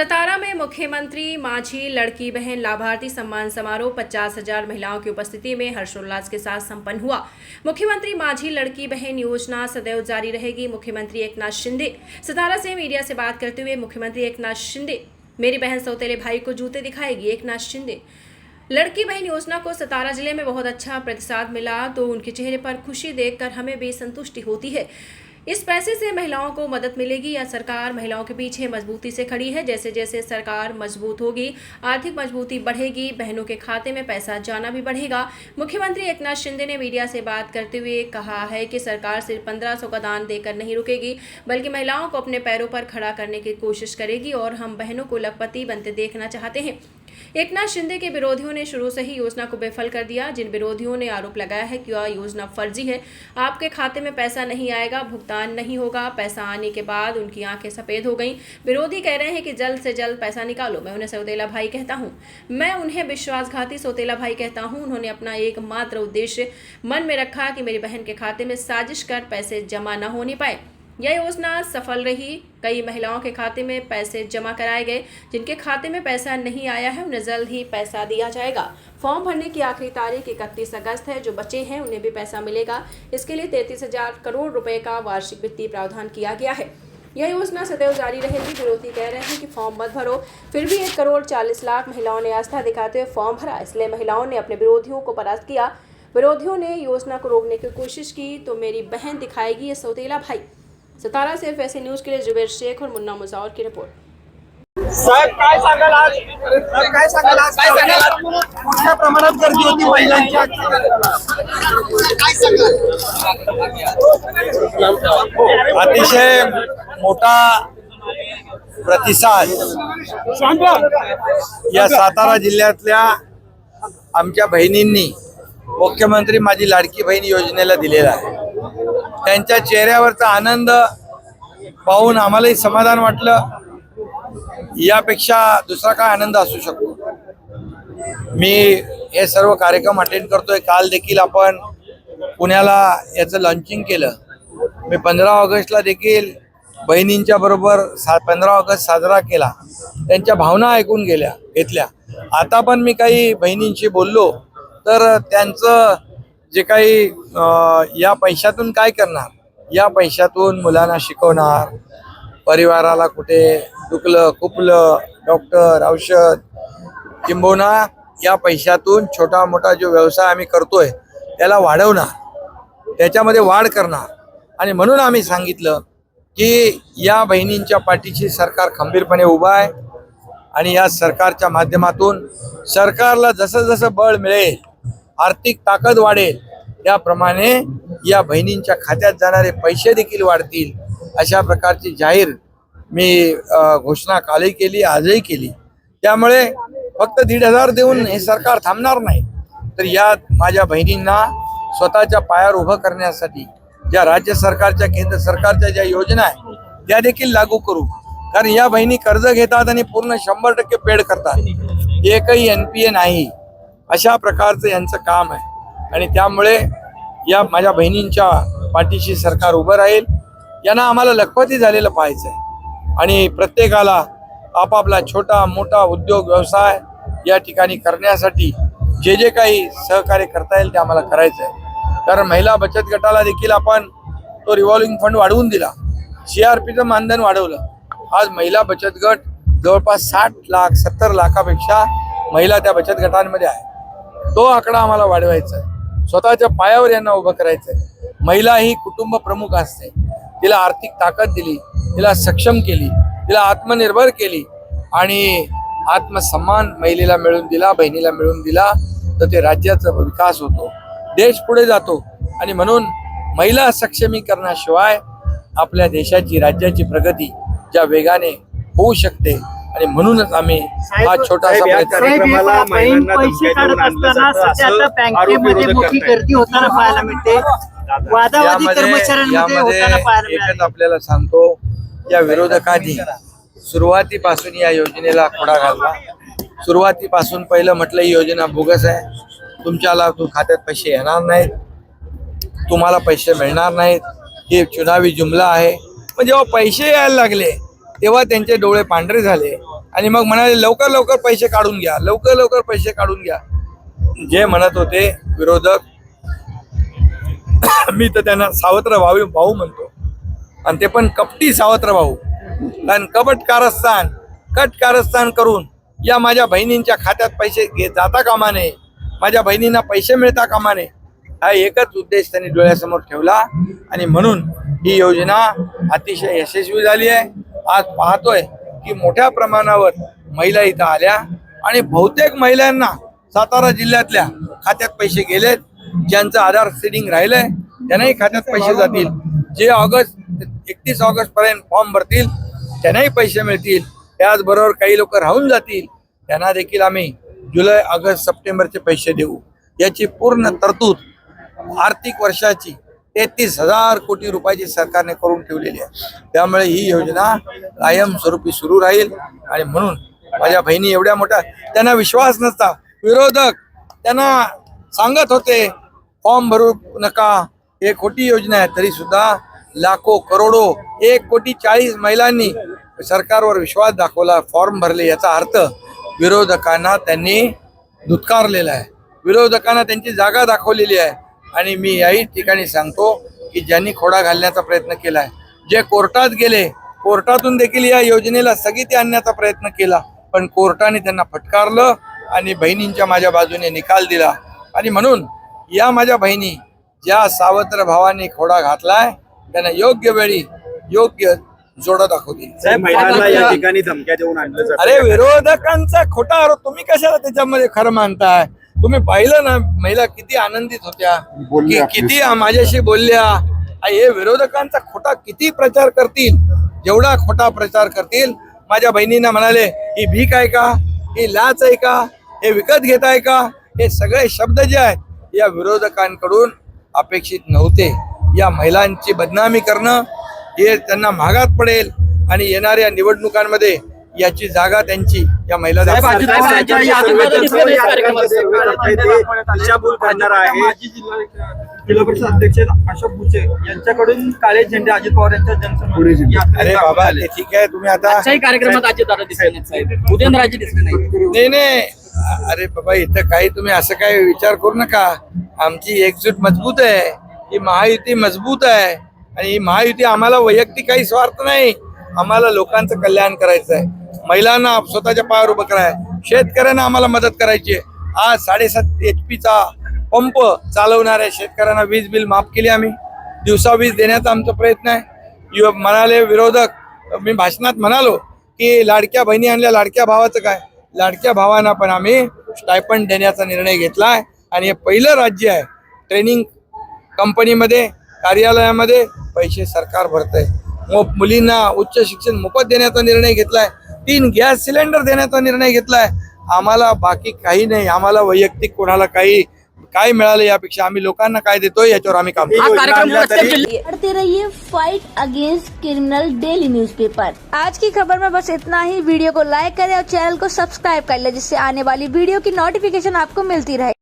सतारा में मुख्यमंत्री माझी लड़की बहन लाभार्थी सम्मान समारोह 50,000 महिलाओं की उपस्थिति में हर्षोल्लास के साथ संपन्न हुआ। मुख्यमंत्री माझी लड़की बहन योजना सदैव जारी रहेगी। मुख्यमंत्री एकनाथ शिंदे सतारा से मीडिया से बात करते हुए मुख्यमंत्री एकनाथ शिंदे मेरी बहन सौतेले भाई को जूते दिखाएगी। एकनाथ शिंदे लड़की बहन योजना को सतारा जिले में बहुत अच्छा प्रतिसाद मिला तो उनके चेहरे पर खुशी देखकर हमें भी संतुष्टि होती है। इस पैसे से महिलाओं को मदद मिलेगी। यह सरकार महिलाओं के पीछे मजबूती से खड़ी है। जैसे जैसे सरकार मजबूत होगी, आर्थिक मजबूती बढ़ेगी, बहनों के खाते में पैसा जाना भी बढ़ेगा। मुख्यमंत्री एकनाथ शिंदे ने मीडिया से बात करते हुए कहा है कि सरकार सिर्फ 1500 का दान देकर नहीं रुकेगी, बल्कि महिलाओं को अपने पैरों पर खड़ा करने की कोशिश करेगी और हम बहनों को लखपति बनते देखना चाहते हैं। एकनाथ शिंदे के विरोधियों ने शुरू से ही योजना को बेफल कर दिया। जिन विरोधियों ने आरोप लगाया है कि यह योजना फर्जी है, आपके खाते में पैसा नहीं आएगा, भुगतान नहीं होगा, पैसा आने के बाद उनकी आंखें सफेद हो गईं। विरोधी कह रहे हैं कि जल्द से जल्द पैसा निकालो। मैं उन्हें सौतेला भाई कहता हूं, मैं उन्हें विश्वासघाती सौतेला भाई कहता हूं। उन्होंने अपना एकमात्र उद्देश्य मन में रखा कि मेरी बहन के खाते में साजिश कर पैसे जमा न होने पाए। यह योजना सफल रही। कई महिलाओं के खाते में पैसे जमा कराए गए। जिनके खाते में पैसा नहीं आया है उन्हें जल्द ही पैसा दिया जाएगा। फॉर्म भरने की आखिरी तारीख 31 अगस्त है। जो बचे हैं उन्हें भी पैसा मिलेगा। इसके लिए 33,000 करोड़ रुपए का वार्षिक वित्तीय प्रावधान किया गया है। यह योजना सदैव जारी रहेगी। विरोधी कह रहे हैं कि फॉर्म मत भरो, फिर भी 1,40,00,000 महिलाओं ने आस्था दिखाते हुए फॉर्म भरा। इसलिए महिलाओं ने अपने विरोधियों को परास्त किया। विरोधियों ने योजना को रोकने की कोशिश की तो मेरी बहन दिखाएगी ये सौतेला भाई। सतारा से FSA न्यूज़ के लिए जुबेर शेख और मुन्ना मुजावर की रिपोर्ट। साहेब काय सांगाल आज मोठ्या प्रमाणात गर्दी होती महिलांची अतिशय मोठा प्रतिसाद या सातारा जिल्ह्यातल्या आमच्या बहिणींनी मुख्यमंत्री माझी लाडकी बहीण योजनेला दिलेला आहे। त्यांच्या चेहऱ्यावरचा आनंद पाहून आम्हालाही समाधान वाटलं। यापेक्षा दुसरा काय आनंद असू शकतो। मी हे सर्व कार्यक्रम अटेंड करतोय। काल देखील आपण पुण्याला याचं लॉन्चिंग केलं। मी 15 ऑगस्टला देखील बहिणींच्या बरोबर 15 ऑगस्ट साजरा केला। त्यांच्या भावना ऐकून घेतल्या। आता पण मी काही बहिणींशी बोललो तर त्यांचं जे काही या पैशातून काय करणार, या पैशातून मुलांना शिकवणार, परिवाराला कुठे दुखलं खुपलं डॉक्टर औषध किंबहुना या पैशातून छोटा मोठा जो व्यवसाय आम्ही करतोय त्याला वाढवणार, त्याच्यामध्ये वाढ करणार। आणि म्हणून आम्ही सांगितलं की या बहिणींच्या पाठीशी सरकार खंबीरपणे उभा आहे आणि या सरकारच्या माध्यमातून सरकारला जसं जसं बळ मिळेल, आर्थिक ताकद वाढेल, त्याप्रमाणे या बहिणींच्या खात्यात जाणारे पैसे देखील वाढतील। अशा प्रकारची जाहीर मी घोषणा कालही केली, आजही केली। त्यामुळे फक्त 1,500 देऊन हे सरकार थांबणार नाही, तर या माझ्या बहिणींना स्वतःच्या पायावर उभं करण्यासाठी ज्या राज्य सरकारच्या केंद्र सरकारच्या ज्या योजना आहेत त्या देखील लागू करू। कारण या बहिणी कर्ज घेतात आणि पूर्ण 100% पेड करतात। एकही NPA नाही, अशा प्रकारचं यांचं काम आहे। आणि त्यामुळे या माझ्या बहिणींच्या पाठीशी सरकार उभं राहील। यांना आम्हाला लखपती झालेलं पाहायचंय आणि प्रत्येकाला आपापला छोटा मोठा उद्योग व्यवसाय या ठिकाणी करण्यासाठी जे जे काही सहकार्य करता येईल ते आम्हाला करायचं आहे। कारण महिला बचत गटाला देखील आपण तो रिव्हॉल्विंग फंड वाढवून दिला, CRPचं मानधन वाढवलं। आज महिला बचत गट जवळपास 60 लाख 70 लाखापेक्षा महिला त्या बचत गटांमध्ये आहे। तो आकडा आम्हाला वाढवायचा आहे। स्वतःच्या पायावर यांना उभं करायचंय। महिला ही कुटुंब प्रमुख असते। तिला आर्थिक ताकद दिली, तिला सक्षम केली, तिला आत्मनिर्भर केली आणि आत्मसन्मान महिलेला मिळवून दिला, बहिणीला मिळवून दिला तर ते राज्याचा विकास होतो, देश पुढे जातो। आणि म्हणून महिला सक्षमीकरणाशिवाय आपल्या देशाची राज्याची प्रगती ज्या वेगाने होऊ शकते आणि म्हणूनच आम्ही हा छोटासा कार्यक्रमाला महिलांना धमक्या देऊन आणलं जातं असं आरोप मोठी गर्दी होताना पाहायला मिळते। वादावादी कर्मचाऱ्यांमध्ये होताना पाहायला मिळते। एकच आपल्याला सांगतो, या विरोधकांनी सुरुवातीपासून या योजनेला खोडा घालला। सुरुवातीपासून पहिलं म्हटलं ही योजना बोगस आहे, तुमच्याला खात्यात पैसे येणार नाहीत, तुम्हाला पैसे मिळणार नाहीत, हे चुनावी जुमला आहे। पण जेव्हा पैसे यायला लागले तेव्हा त्यांचे डोळे पांढरे झाले आणि मग म्हणाले लवकर लवकर पैसे काढून घ्या, लवकर लवकर पैसे काढून घ्या. जे म्हणत होते विरोधक, मी तर त्यांना सावत्र भाऊ म्हणतो, आणि ते पण कपटी सावत्र भाऊ. कारण कट कारस्थान करून या माझ्या बहिणींच्या खात्यात पैसे जाता कामा नये, माझ्या बहिणींना पैसे मिळता कामा नये, हा एकच उद्देश त्यांनी डोळ्यासमोर ठेवला. आणि म्हणून ही योजना अतिशय यशस्वी झाली आहे. आज पाहतोय की मोठ्या प्रमाणावर महिला इथं आल्या आणि बहुतेक महिलांना सातारा जिल्ह्यातल्या खात्यात पैसे गेलेत. ज्यांचं आधार सीडिंग राहिलंय त्यांनाही खात्यात पैसे जातील. जे 31 ऑगस्ट पर्यंत फॉर्म भरतील त्यांनाही पैसे मिळतील. त्याचबरोबर काही लोक राहून जातील त्यांना देखील आम्ही जुलै, ऑगस्ट, सप्टेंबरचे पैसे देऊ. याची पूर्ण तरतूद आर्थिक वर्षाची 33,000 कोटी रुपयाची सरकारने करून ठेवलेली आहे. त्यामुळे ही योजना कायमस्वरूपी सुरू राहील. आणि म्हणून माझ्या बहिणी एवढ्या मोठ्या, त्यांना विश्वास नसता. विरोधक त्यांना सांगत होते फॉर्म भरू नका, हे खोटी योजना आहे. तरी सुद्धा लाखो करोडो 1,40,00,000 महिलांनी सरकारवर विश्वास दाखवला, फॉर्म भरले. याचा अर्थ विरोधकांना त्यांनी धुतकारलेला आहे, विरोधकांना त्यांची जागा दाखवलेली आहे. आणि मी याही ठिकाणी सांगतो की ज्यांनी खोडा घालण्याचा प्रयत्न केलाय, जे कोर्टात गेले, कोर्टातून देखील या योजनेला स्थगिती आणण्याचा प्रयत्न केला, पण कोर्टाने त्यांना फटकारलं आणि बहिणींच्या माझ्या बाजूने निकाल दिला. आणि म्हणून या माझ्या बहिणी ज्या सावत्र भावाने खोडा घातलाय त्यांना योग्य वेळी योग्य जोडा दाखवतील. महिलांना या ठिकाणी धमक्या देऊन आणलं जातं. अरे विरोधकांचा खोटा आरोप तुम्ही कशाला त्याच्यामध्ये खरं मानताय? तुम्ही पाहिलं ना महिला किती आनंदित होत्या, किती माझ्याशी बोलल्या. हे विरोधकांचा खोटा किती प्रचार करतील, जेवढा खोटा प्रचार करतील. माझ्या बहिणींना म्हणाले ही भीक आहे का, ही लाच आहे का, हे विकत घेत आहे का, हे सगळे शब्द जे आहेत या विरोधकांकडून अपेक्षित नव्हते. या महिलांची बदनामी करणं हे त्यांना महागात पडेल आणि येणाऱ्या निवडणुकांमध्ये याची जागा त्यांची या महिला जिल्हा परिषद अध्यक्ष अशोक बुचे यांच्याकडून काळे झेंडे अजित पवार यांच्या जनसंपर्क. अरे बाबा ते ठीक आहे, तुम्ही आता कार्यक्रमात अजितदादा दिसले नाहीत साहेब, उदयनराजे दिसले नाही. नाही अरे बाबा इथं काही तुम्ही असं काही विचार करू नका. आमची एकजूट मजबूत आहे, ही महायुती मजबूत आहे. आणि ही महायुती आम्हाला वैयक्तिक काही स्वार्थ नाही, आम्हाला लोकांचं कल्याण करायचं आहे, महिलांना स्वतःच्या पायावर उभं करायचं, शेतकऱ्यांना आम्हाला मदत करायची आहे. आज 7.5 HP पंप चालवणाऱ्या शेतकऱ्यांना वीज बिल माफ केली. आम्ही दिवसा वीज देण्याचा आमचा प्रयत्न आहे. म्हणाले विरोधक, मी भाषणात म्हणालो की लाडक्या बहिणी आणल्या, लाडक्या भावाचं काय, लाडक्या भावांना पण आम्ही स्टायपंड देण्याचा निर्णय घेतलाय. आणि हे पहिलं राज्य आहे ट्रेनिंग कंपनीमध्ये, कार्यालयामध्ये पैसे सरकार भरतंय. मुलींना उच्च शिक्षण मोफत देण्याचा निर्णय घेतलाय, 3 गॅस सिलेंडर देण्याचा निर्णय घेतलाय. आम्हाला बाकी काही नाही, आम्हाला वैयक्तिक कोणाला काय मिळालं यापेक्षा आम्ही लोकांना काय देतोय याच्यावर आम्ही काम पढ़ते रहिए fight against criminal daily newspaper. आज की खबर में बस इतना ही। वीडियो को लाइक करें और चैनल को सब्सक्राइब कर लें, जिससे आने वाली वीडियो की नोटिफिकेशन आपको मिलती रहे।